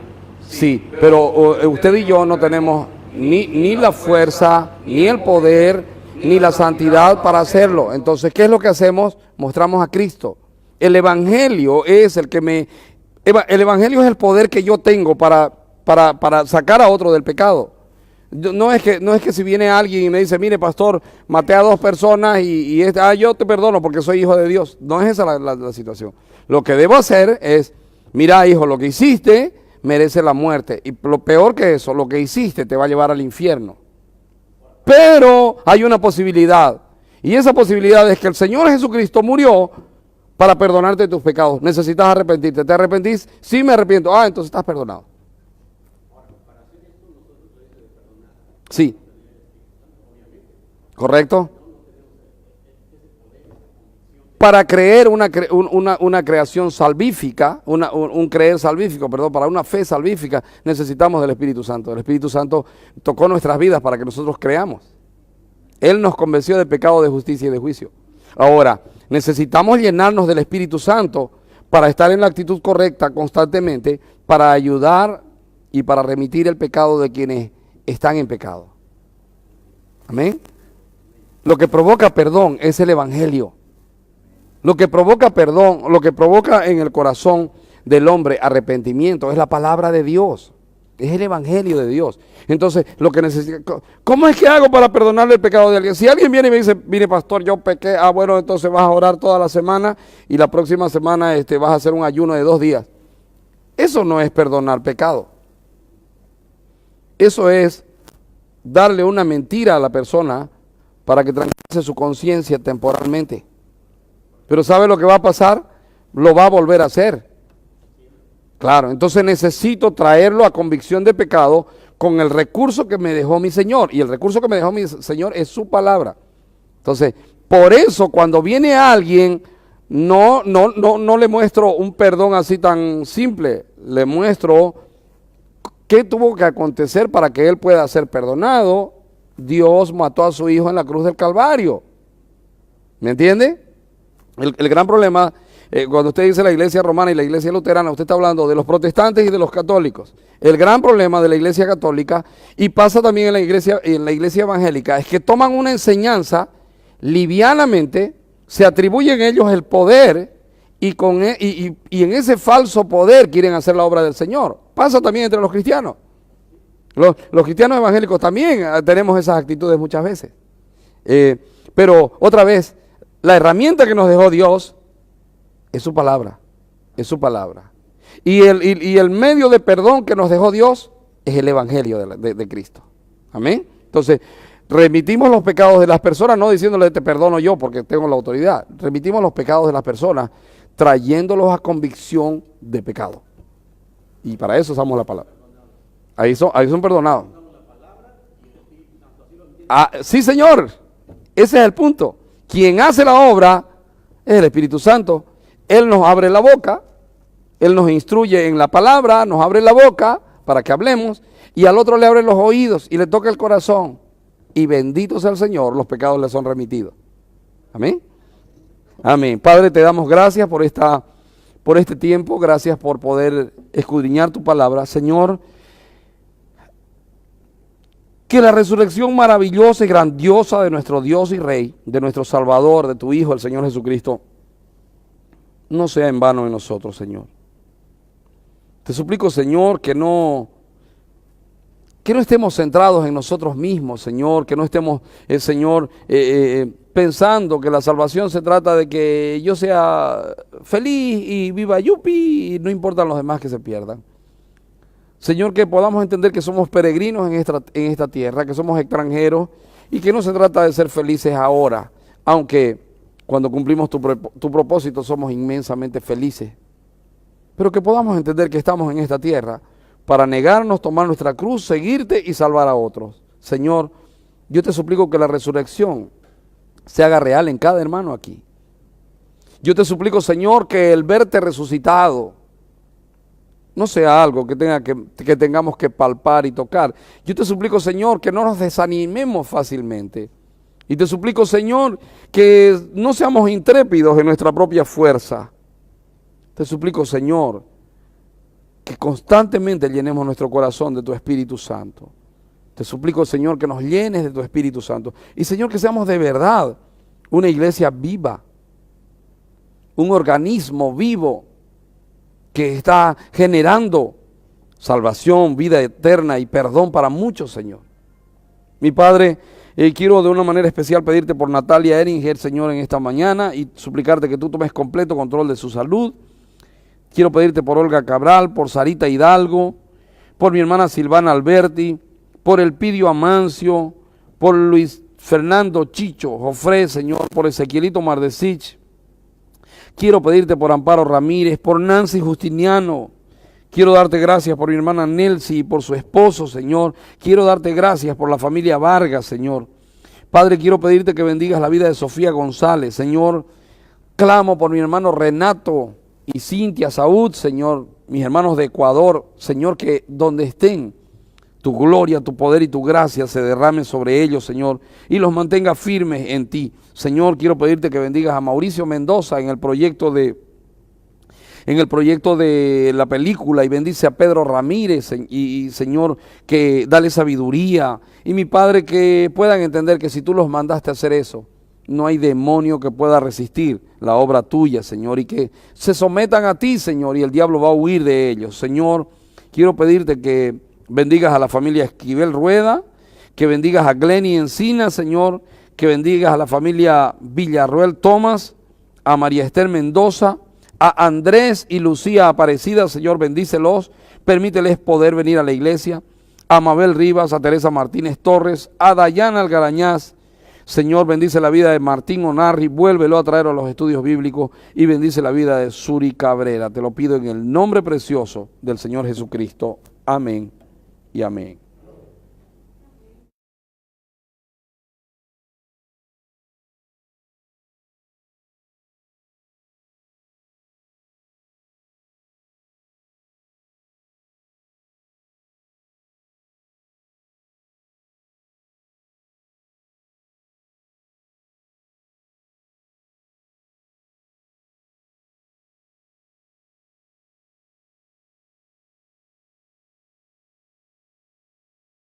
Sí, pero usted y yo no tenemos ni la fuerza, ni el poder, ni la santidad para hacerlo. Entonces, ¿qué es lo que hacemos? Mostramos a Cristo. El Evangelio es el Evangelio es el poder que yo tengo para sacar a otro del pecado. No es que si viene alguien y me dice, mire pastor, maté a 2 personas y yo te perdono porque soy hijo de Dios. No es esa la situación. Lo que debo hacer es, mira hijo, lo que hiciste merece la muerte. Y lo peor que eso, lo que hiciste te va a llevar al infierno. Pero hay una posibilidad. Y esa posibilidad es que el Señor Jesucristo murió para perdonarte tus pecados. Necesitas arrepentirte. ¿Te arrepentís? Sí, me arrepiento. Entonces estás perdonado. Sí. ¿Correcto? Para creer una creación salvífica, un creer salvífico, perdón, para una fe salvífica, necesitamos del Espíritu Santo. El Espíritu Santo tocó nuestras vidas para que nosotros creamos. Él nos convenció de pecado, de justicia y de juicio. Ahora, necesitamos llenarnos del Espíritu Santo para estar en la actitud correcta constantemente, para ayudar y para remitir el pecado de quienes están en pecado. Amén. Lo que provoca perdón es el Evangelio. Lo que provoca perdón, lo que provoca en el corazón del hombre arrepentimiento es la palabra de Dios. Es el Evangelio de Dios. Entonces, lo que necesita, ¿cómo es que hago para perdonarle el pecado de alguien? Si alguien viene y me dice, mire pastor, yo pequé, bueno, entonces vas a orar toda la semana y la próxima semana vas a hacer un ayuno de 2 días. Eso no es perdonar pecado. Eso es darle una mentira a la persona para que tranquilice su conciencia temporalmente. Pero ¿sabe lo que va a pasar? Lo va a volver a hacer. Claro, entonces necesito traerlo a convicción de pecado con el recurso que me dejó mi Señor. Y el recurso que me dejó mi Señor es su palabra. Entonces, por eso cuando viene alguien, no le muestro un perdón así tan simple, le muestro qué tuvo que acontecer para que él pueda ser perdonado. Dios mató a su hijo en la cruz del Calvario. ¿Me entiende? El gran problema, cuando usted dice la iglesia romana y la iglesia luterana, usted está hablando de los protestantes y de los católicos. El gran problema de la iglesia católica, y pasa también en la iglesia evangélica, es que toman una enseñanza livianamente, se atribuyen ellos el poder y en ese falso poder quieren hacer la obra del Señor. Pasa también entre los cristianos. Los cristianos evangélicos también tenemos esas actitudes muchas veces. Pero otra vez, la herramienta que nos dejó Dios es su palabra, es su palabra. Y el medio de perdón que nos dejó Dios es el evangelio de Cristo. Amén. Entonces, remitimos los pecados de las personas, no diciéndole te perdono yo porque tengo la autoridad. Remitimos los pecados de las personas, trayéndolos a convicción de pecado. Y para eso usamos la palabra. Ahí son perdonados. Sí, Señor. Ese es el punto. Quien hace la obra es el Espíritu Santo. Él nos abre la boca, Él nos instruye en la palabra, nos abre la boca para que hablemos, y al otro le abre los oídos y le toca el corazón. Y bendito sea el Señor, los pecados le son remitidos. Amén. Amén. Padre, te damos gracias por este tiempo, gracias por poder escudriñar tu palabra. Señor, que la resurrección maravillosa y grandiosa de nuestro Dios y Rey, de nuestro Salvador, de tu Hijo, el Señor Jesucristo, no sea en vano en nosotros, Señor. Te suplico, Señor, que no estemos centrados en nosotros mismos, Señor, que no estemos, Señor, pensando que la salvación se trata de que yo sea feliz y viva yupi y no importan los demás que se pierdan. Señor, que podamos entender que somos peregrinos en esta tierra, que somos extranjeros y que no se trata de ser felices ahora, aunque cuando cumplimos tu propósito somos inmensamente felices. Pero que podamos entender que estamos en esta tierra para negarnos, tomar nuestra cruz, seguirte y salvar a otros. Señor, yo te suplico que la resurrección se haga real en cada hermano aquí. Yo te suplico, Señor, que el verte resucitado no sea algo que tengamos que palpar y tocar. Yo te suplico, Señor, que no nos desanimemos fácilmente. Y te suplico, Señor, que no seamos intrépidos en nuestra propia fuerza. Te suplico, Señor, que constantemente llenemos nuestro corazón de tu Espíritu Santo. Te suplico, Señor, que nos llenes de tu Espíritu Santo. Y, Señor, que seamos de verdad una iglesia viva, un organismo vivo que está generando salvación, vida eterna y perdón para muchos, Señor. Mi Padre, quiero de una manera especial pedirte por Natalia Eringer, Señor, en esta mañana y suplicarte que tú tomes completo control de su salud. Quiero pedirte por Olga Cabral, por Sarita Hidalgo, por mi hermana Silvana Alberti, por Elpidio Amancio, por Luis Fernando Chicho Jofré, Señor, por Ezequielito Mardesich. Quiero pedirte por Amparo Ramírez, por Nancy Justiniano. Quiero darte gracias por mi hermana Nelcy y por su esposo, Señor. Quiero darte gracias por la familia Vargas, Señor. Padre, quiero pedirte que bendigas la vida de Sofía González, Señor. Clamo por mi hermano Renato y Cintia Saúd, Señor. Mis hermanos de Ecuador, Señor, que donde estén, tu gloria, tu poder y tu gracia se derramen sobre ellos, Señor, y los mantenga firmes en ti. Señor, quiero pedirte que bendigas a Mauricio Mendoza en el proyecto de la película, y bendice a Pedro Ramírez y Señor, que dale sabiduría, y mi Padre, que puedan entender que si tú los mandaste a hacer eso, no hay demonio que pueda resistir la obra tuya, Señor, y que se sometan a ti, Señor, y el diablo va a huir de ellos. Señor, quiero pedirte que bendigas a la familia Esquivel Rueda, que bendigas a Glenny Encina, Señor, que bendigas a la familia Villarroel Tomás, a María Esther Mendoza, a Andrés y Lucía Aparecida, Señor, bendícelos, permíteles poder venir a la iglesia, a Mabel Rivas, a Teresa Martínez Torres, a Dayana Algarañaz. Señor, bendice la vida de Martín Onarri, vuélvelo a traer a los estudios bíblicos y bendice la vida de Suri Cabrera. Te lo pido en el nombre precioso del Señor Jesucristo. Amén y amén.